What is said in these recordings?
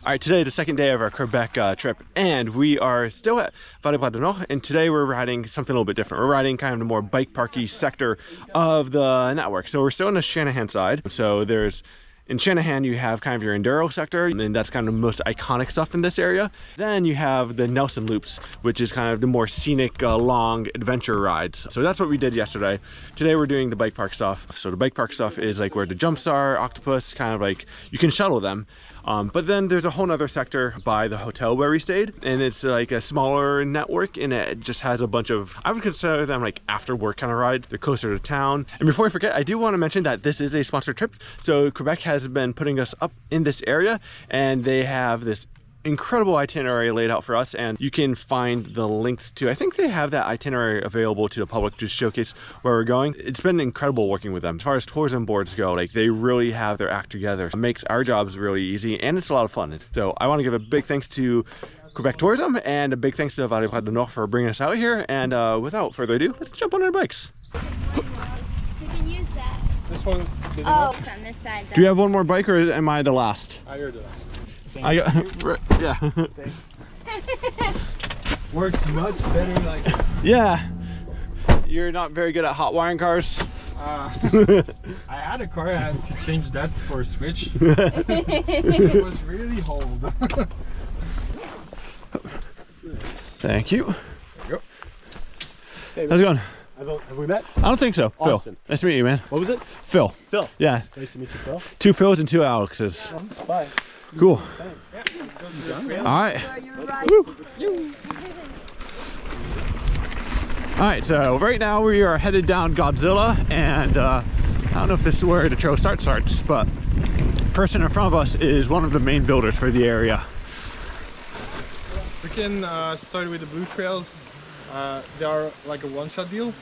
All right, today is the second day of our Quebec trip, and we are still at Vallée Bras Du Nord, and today we're riding something a little bit different. We're riding kind of the more bike parky sector of the network. So we're still on the Shannahan side. So in Shannahan, you have kind of your Enduro Sector, and that's kind of the most iconic stuff in this area. Then you have the Nelson Loops, which is kind of the more scenic, long adventure rides. So that's what we did yesterday. Today we're doing the bike park stuff. So the bike park stuff is like where the jumps are, Octopus, kind of like you can shuttle them. But then there's a whole nother sector by the hotel where we stayed, and it's like a smaller network, and it just has a bunch of, I would consider them like after work kind of rides. They're closer to town. And before I forget, I do want to mention that this is a sponsored trip. So Quebec has been putting us up in this area, and they have this incredible itinerary laid out for us, and you can find the links to, I think they have that itinerary available to the public to showcase where we're going. It's been incredible working with them. As far as tourism boards go, like they really have their act together. It makes our jobs really easy, and it's a lot of fun. So I want to give a big thanks to Quebec Tourism and a big thanks to Vallée Bras Du Nord for bringing us out here. And without further ado, let's jump on our bikes. You can use that. This one's big enough. enough. It's on this side though. Do you have one more bike, or am I the last? You're the last. I got, yeah. Works much better like this. Yeah. You're not very good at hot wiring cars. I had a car, I had to change that for a switch. It was really old. Thank you. There you go. Hey, how's it going? Have we met? I don't think so. Austin. Phil. Nice to meet you, man. What was it? Phil. Phil. Yeah. Nice to meet you, Phil. 2 Phils and 2 Alexes. Bye. Cool. Yeah. All right. Woo. All right, so right now we are headed down Godzilla, and I don't know if this is where the trail starts, but the person in front of us is one of the main builders for the area. We can start with the blue trails. They are like a one-shot deal.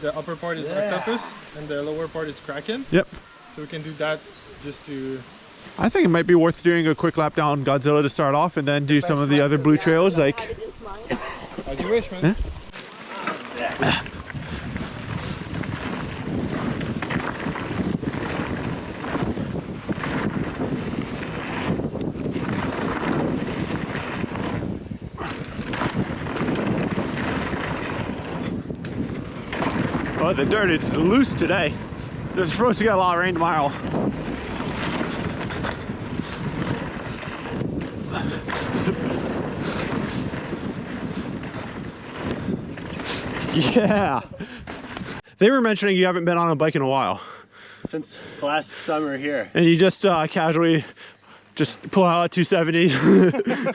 The upper part is Octopus, and the lower part is Kraken. Yep. So we can do that just to... I think it might be worth doing a quick lap down Godzilla to start off, and then do some of the other blue trails, like... As you wish, man. Huh? Oh, the dirt is loose today. They're supposed to get a lot of rain tomorrow. Yeah. They were mentioning you haven't been on a bike in a while. Since last summer here. And you just casually just pull out a 270.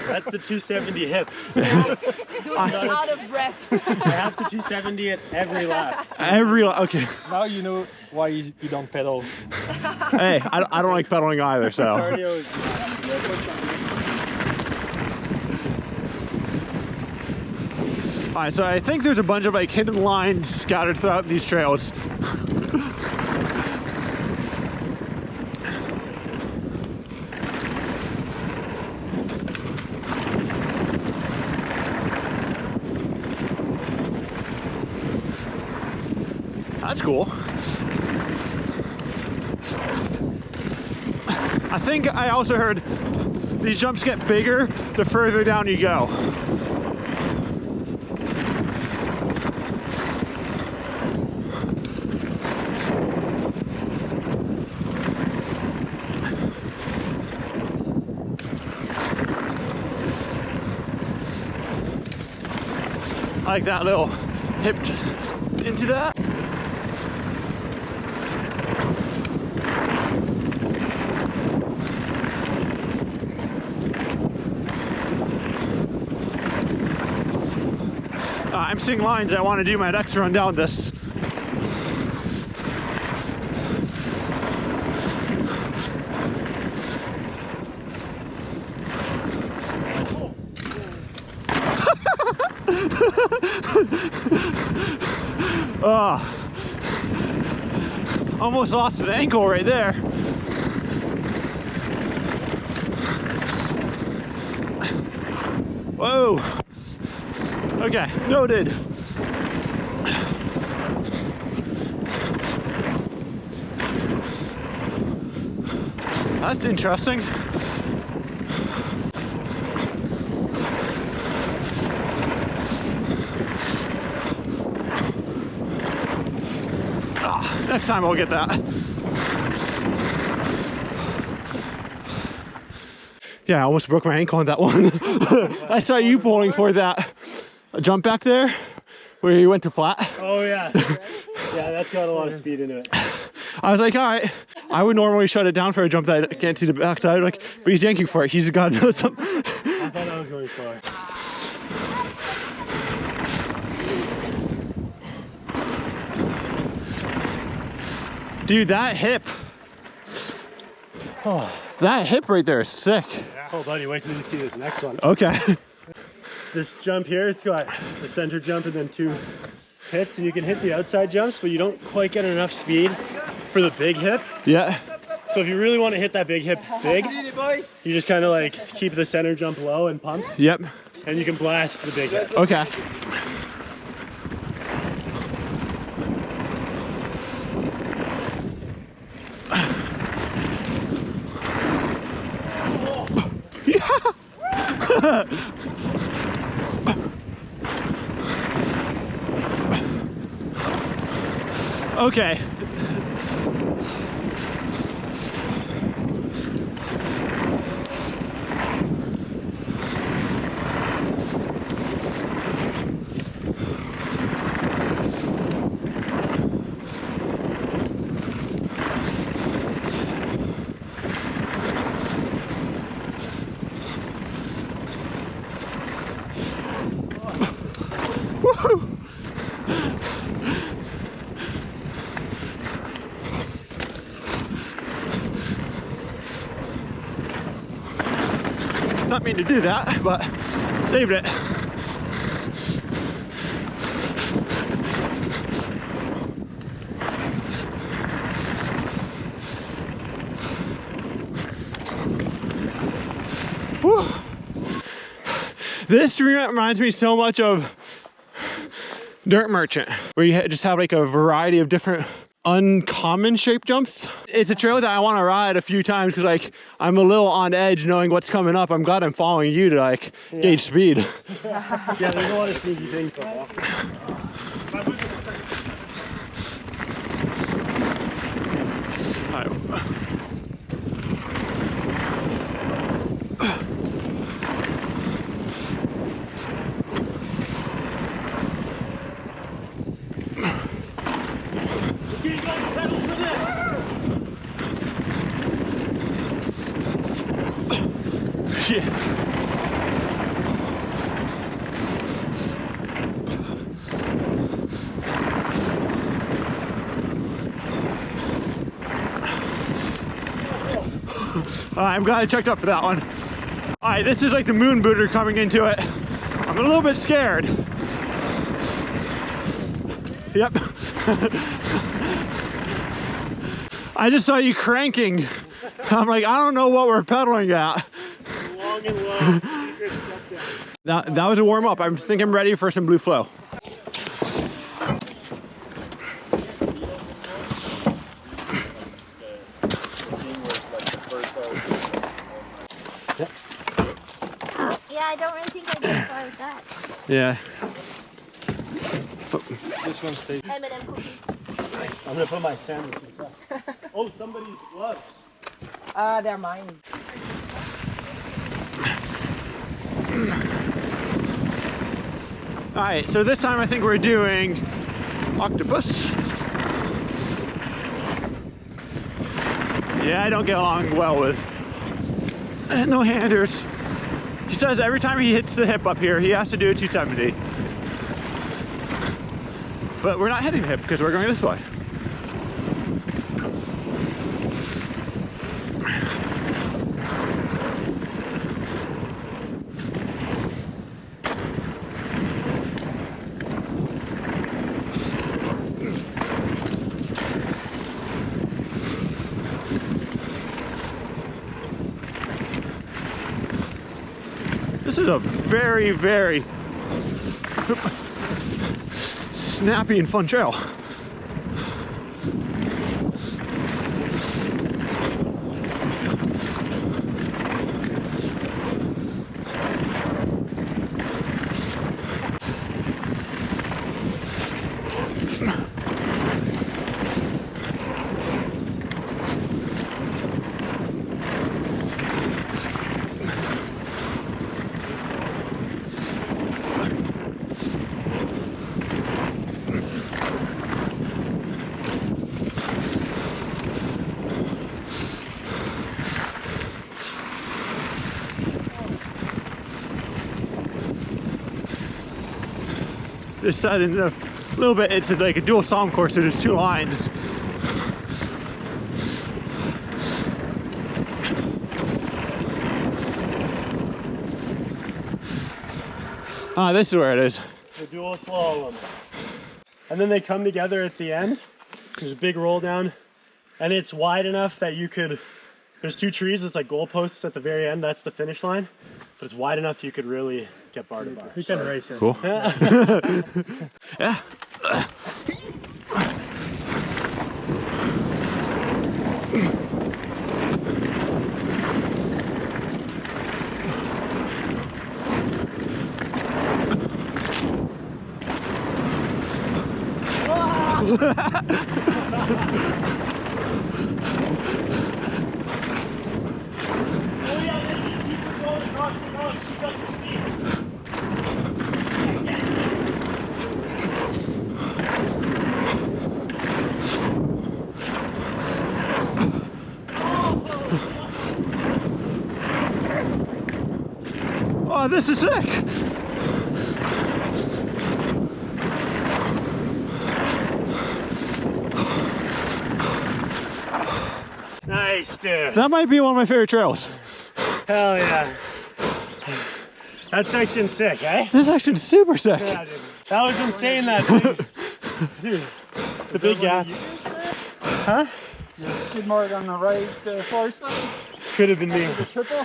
That's the 270 hip. I'm out of breath. I have to 270 it every lap. Okay. Now you know why you don't pedal. Hey, I don't like pedaling either, so. Cardio is... All right, so I think there's a bunch of like hidden lines scattered throughout these trails. That's cool. I think I also heard these jumps get bigger the further down you go. I like that little hip into that. I'm seeing lines. I want to do my next run down this. Almost lost an ankle right there. Whoa. Okay, noted. That's interesting. Next time I'll get that. Yeah, I almost broke my ankle on that one. I saw you pulling for that jump back there where you went to flat. Oh yeah. Yeah, that's got a lot of speed into it. I was like, all right. I would normally shut it down for a jump that I can't see the backside, like, but he's yanking for it. He's a god knows something. I thought I was going slower. Dude, that hip. Oh, that hip right there is sick. Oh buddy, wait till you see this next one. Okay. This jump here, it's got the center jump and then 2 hits, and you can hit the outside jumps, but you don't quite get enough speed for the big hip. Yeah. So if you really want to hit that big hip big, you just kind of like keep the center jump low and pump, Yep. and you can blast the big hip. Okay. Okay. Woohoo! Not mean to do that, but saved it. Whew. This reminds me so much of Dirt Merchant, where you just have like a variety of different uncommon shape jumps. It's a trail that I want to ride a few times because like I'm a little on edge knowing what's coming up. I'm glad I'm following you to like gauge speed. Yeah, there's a lot of sneaky things. Yeah. I'm glad I checked up for that one. All right, this is like the moon booter coming into it. I'm a little bit scared. Yep. I just saw you cranking. I'm like, I don't know what we're pedaling at. Long and low. That was a warm up. I think I'm ready for some blue flow. Yeah, I don't really think I get far with that. Yeah. This one stays. M&M cookie. I'm gonna put my sandwich inside. Oh, somebody's gloves. They're mine. All right, so this time I think we're doing Octopus. Yeah, I don't get along well with no handers. He says every time he hits the hip up here, he has to do a 270. But we're not hitting the hip because we're going this way. This is a very, very snappy and fun trail. this side and a little bit, it's like a dual slalom course, so there's 2 lines. Ah, this is where it is. The dual slalom. And then they come together at the end. There's a big roll down, and it's wide enough that you could, there's 2 trees, it's like goalposts at the very end, that's the finish line. But it's wide enough you could really get bar to bar. You can race it. Cool. Yeah. Oh, this is sick! Nice, dude. That might be one of my favorite trails. Hell yeah. That section's sick, eh? This section's super sick. Yeah, dude. That was insane, that thing. Dude, the big gap. Huh? Skid mark on the right far side. Could have been me. The triple.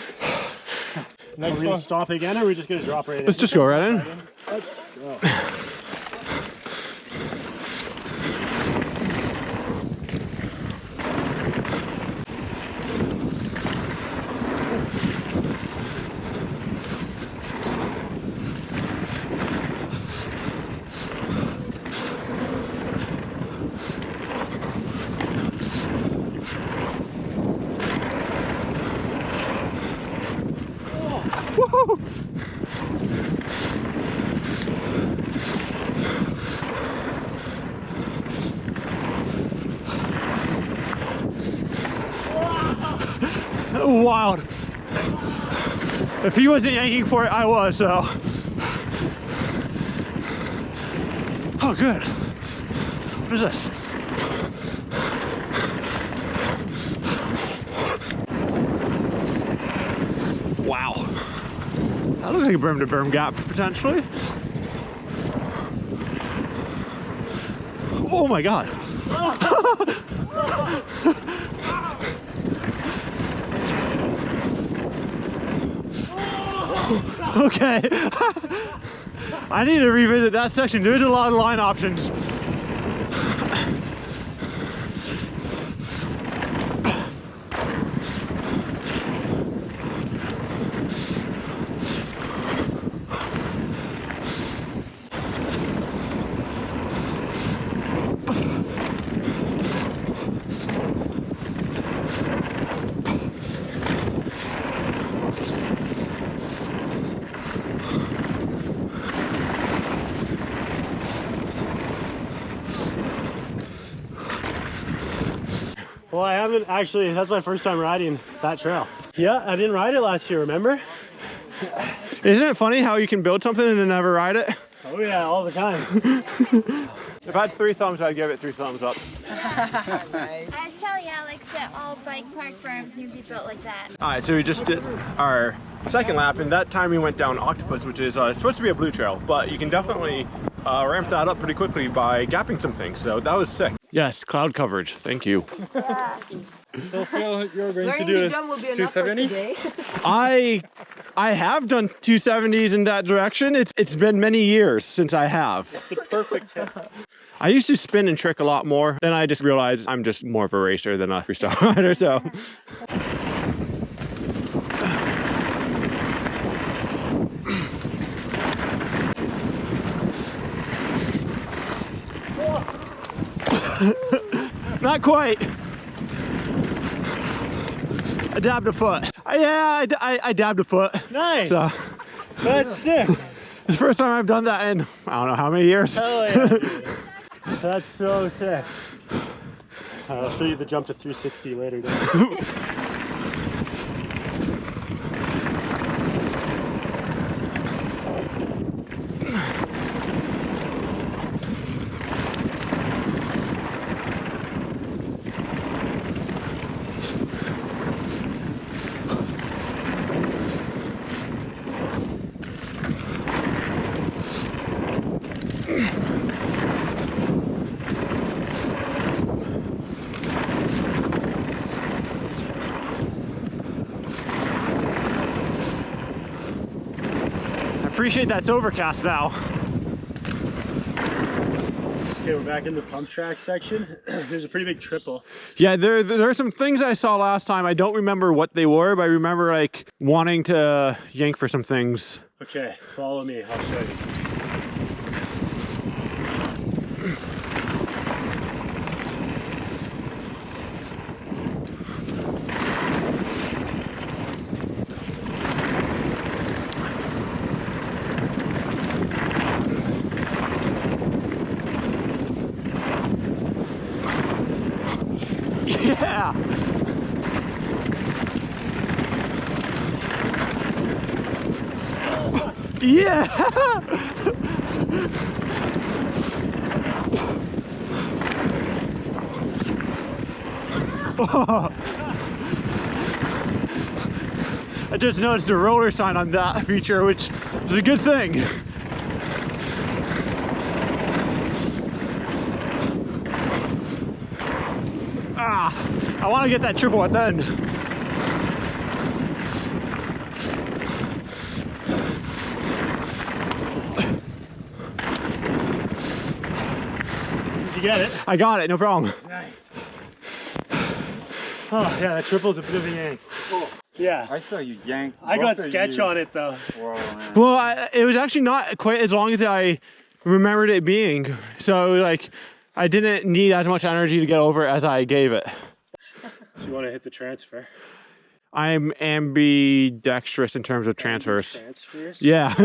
Next, are we gonna stop again, or are we just gonna drop right in? Let's just go right in. Let's go. Woohoo! Wild. If he wasn't yanking for it, I was, so. Oh, good. What is this? Wow. That looks like a berm to berm gap, potentially. Oh my God. Okay. I need to revisit that section. There's a lot of line options. Well, I haven't actually, that's my first time riding that trail. Yeah, I didn't ride it last year, remember? Isn't it funny how you can build something and then never ride it? Oh yeah, all the time. If I had 3 thumbs, I'd give it 3 thumbs up. I was telling Alex that all bike park farms need to be built like that. All right, so we just did our second lap, and that time we went down Octopus, which is supposed to be a blue trail, but you can definitely ramp that up pretty quickly by gapping some things, so that was sick. Yes, cloud coverage, thank you. So Phil, you're going Learning to do to a jump will be enough for 270? today. I have done 270s in that direction. It's been many years since I have. It's the perfect hit. I used to spin and trick a lot more, then I just realized I'm just more of a racer than a freestyle rider, so. Not quite. I dabbed a foot. Yeah, I dabbed a foot. Nice. So, That's sick. it's the first time I've done that in, I don't know how many years. Hell yeah. That's so sick. I'll show you the jump to 360 later. appreciate that it's overcast now. Okay, we're back in the pump track section. There's a pretty big triple. Yeah, there are some things I saw last time. I don't remember what they were, but I remember like wanting to yank for some things. Okay, follow me, I'll show you. Yeah! Yeah! Oh. I just noticed the roller sign on that feature, which is a good thing. I want to get that triple at the end. Did you get it? I got it, no problem. Nice. Oh yeah, that triple's a bit of a yank. Oh. Yeah. I saw you yank. I got sketch on it though. Whoa, man. Well, it was actually not quite as long as I remembered it being. So like, I didn't need as much energy to get over it as I gave it. So you want to hit the transfer? I'm ambidextrous in terms of transfers. Transfers? Yeah.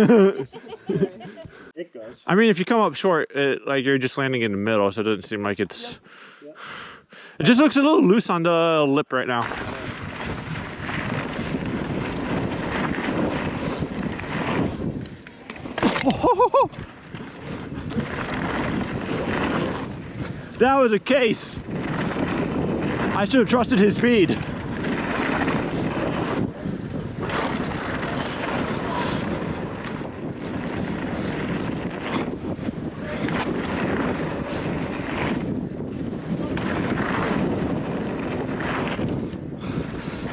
It goes. I mean, if you come up short, like you're just landing in the middle, so it doesn't seem like it's... Yep. It just looks a little loose on the lip right now. Oh, that was a case. I should have trusted his speed.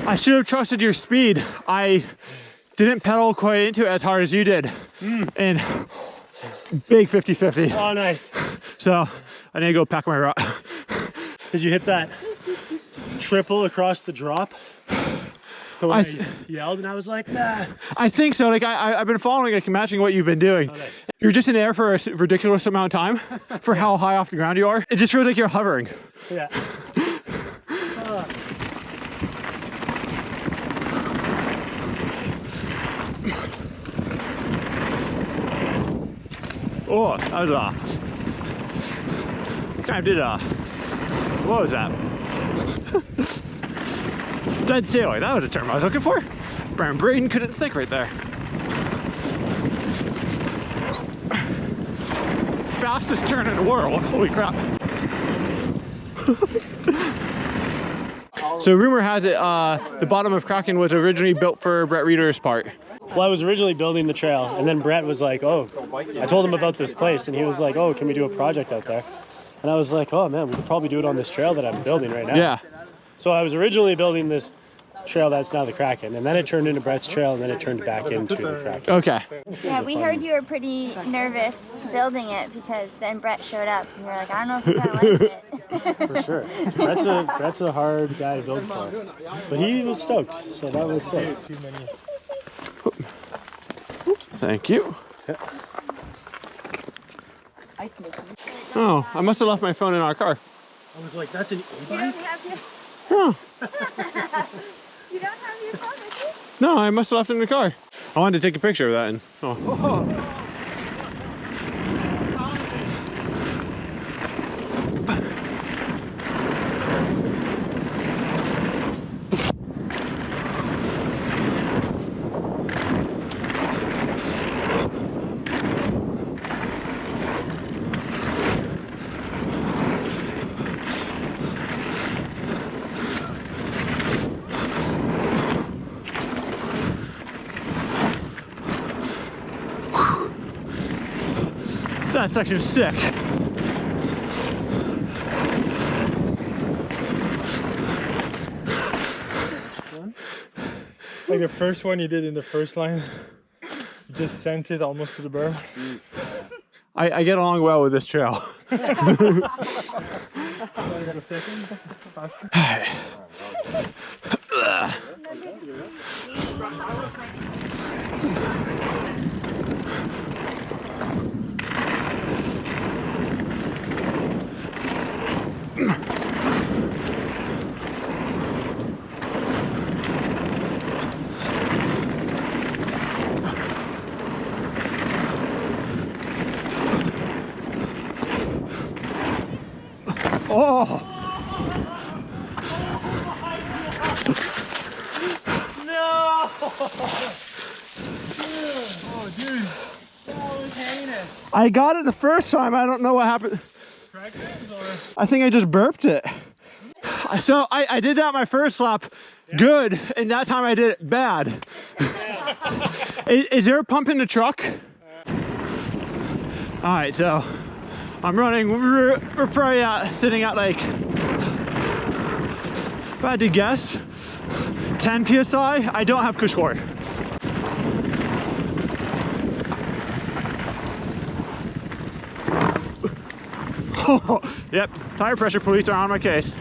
I should have trusted your speed. I didn't pedal quite into it as hard as you did. And big 50-50. Oh, nice. So I need to go pack my route. Did you hit that triple across the drop? I yelled and I was like, nah. I think so. Like I've been following, like matching what you've been doing. Oh, nice. You're just in the air for a ridiculous amount of time for how high off the ground you are. It just feels like you're hovering. Yeah. Oh, that was kind of did what was that? Dead sailing, that was a term I was looking for. Brian Braden couldn't think right there. Fastest turn in the world, holy crap. So rumor has it the bottom of Kraken was originally built for Brett Reeder's part. Well, I was originally building the trail, and then Brett was like, oh, I told him about this place, and he was like, oh, can we do a project out there? And I was like, oh man, we could probably do it on this trail that I'm building right now. Yeah. So I was originally building this trail that's now the Kraken, and then it turned into Brett's trail, and then it turned back into the Kraken. Okay. Yeah, we heard you were pretty nervous building it because then Brett showed up, and you were like, I don't know if he's gonna like it. For sure. Brett's a hard guy to build for, but he was stoked, so that was sick. Thank you. Oh, I must have left my phone in our car. I was like, that's an e-bike? You don't have your... Oh. You don't have your phone with you? No, I must have left it in the car. I wanted to take a picture of that. And, oh. That section's sick. Like the first one you did in the first line. You just sent it almost to the berm. I get along well with this trail. Oh! No! Oh, dude. That was heinous. I got it the first time. I don't know what happened. Krakens or? I think I just burped it. So I did that my first lap good, and that time I did it bad. Is there a pump in the truck? All right, so I'm running. We're probably sitting at like, if I had to guess, 10 psi. I don't have cush core. Yep, tire pressure police are on my case.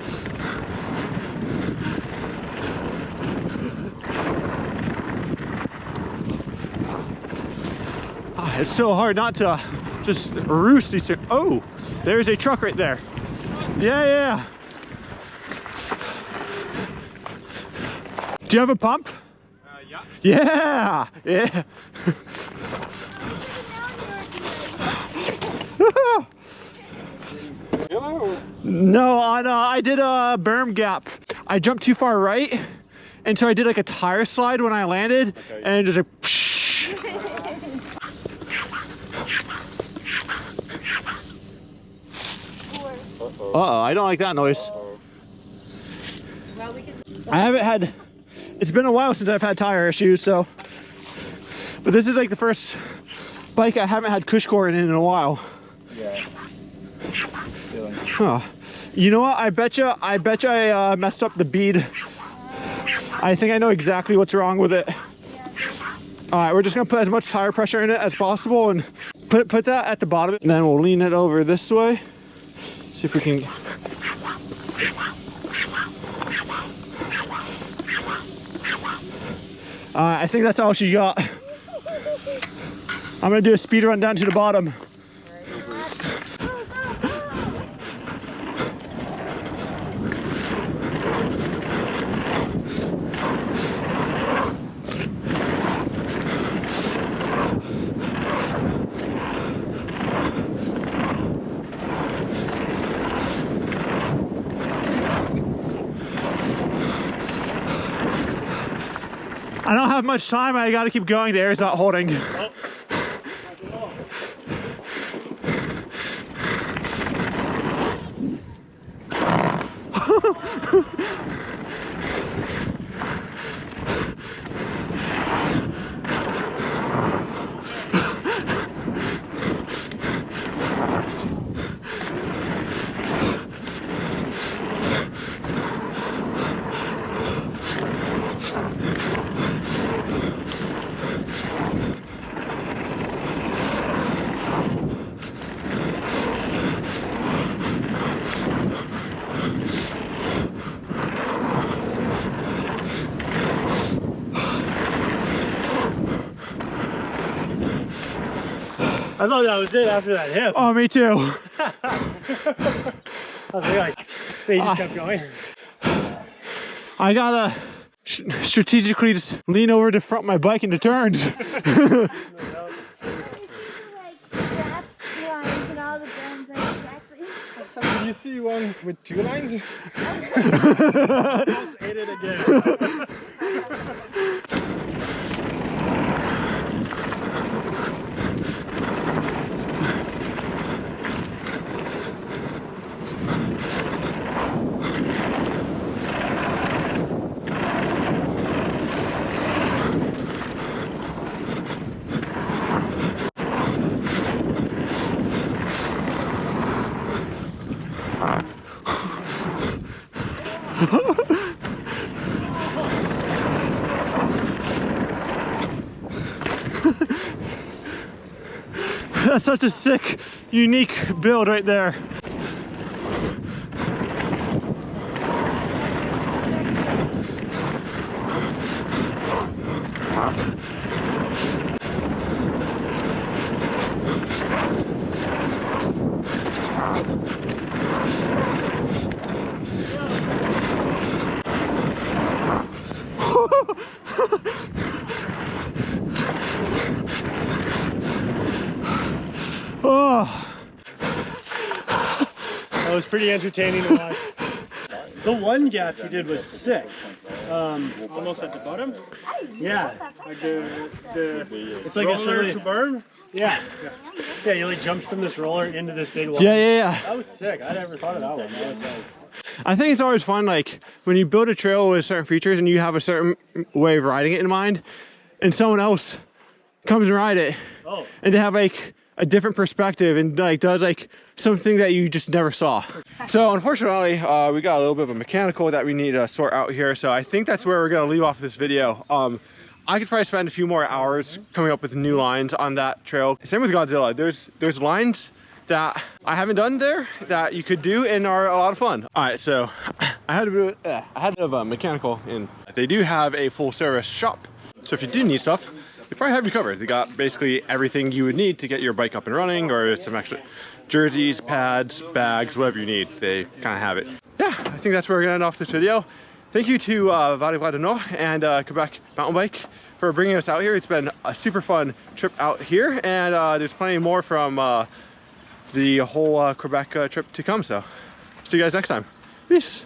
It's so hard not to just roost these things. Oh, there's a truck right there. Yeah. Do you have a pump? Yeah. Yeah. No, I did a berm gap. I jumped too far right, and so I did like a tire slide when I landed, and just like. Uh-oh, I don't like that noise. I haven't had, it's been a while since I've had tire issues, so. But this is like the first bike I haven't had cush core in a while. Yeah. Huh. You know what? I bet you I messed up the bead. I think I know exactly what's wrong with it. All right, we're just gonna put as much tire pressure in it as possible and put that at the bottom, and then we'll lean it over this way. See if we can. I think that's all she got. I'm gonna do a speed run down to the bottom. I don't have much time. I gotta keep going. The air's not holding. I thought that was it after that hip. Oh, me too. They just kept going. I gotta strategically just lean over to front my bike into turns. Like strap lines and all the bends are exactly. Did you see one with 2 lines? Almost ate it again. That's such a sick, unique build right there. Oh, that was pretty entertaining to watch. The one gap you did was sick. Almost at the bottom? Yeah. Like it's like a roller to burn? Yeah. Yeah, you like jumped from this roller into this big wall. Yeah. That was sick. I never thought of that one. That was I think it's always fun, like when you build a trail with certain features and you have a certain way of riding it in mind, and someone else comes and ride it, and they have like a different perspective and like does like something that you just never saw. So unfortunately, we got a little bit of a mechanical that we need to sort out here. So I think that's where we're gonna leave off this video. I could probably spend a few more hours coming up with new lines on that trail. Same with Godzilla. There's lines that I haven't done there that you could do and are a lot of fun. All right, so I had a bit of a mechanical in. They do have a full service shop. So if you do need stuff, they probably have you covered. They got basically everything you would need to get your bike up and running, or some extra jerseys, pads, bags, whatever you need. They kind of have it. Yeah, I think that's where we're gonna end off this video. Thank you to Vallée Bras Du Nord and Quebec Mountain Bike for bringing us out here. It's been a super fun trip out here, and there's plenty more from the whole Quebec trip to come. So see you guys next time. Peace.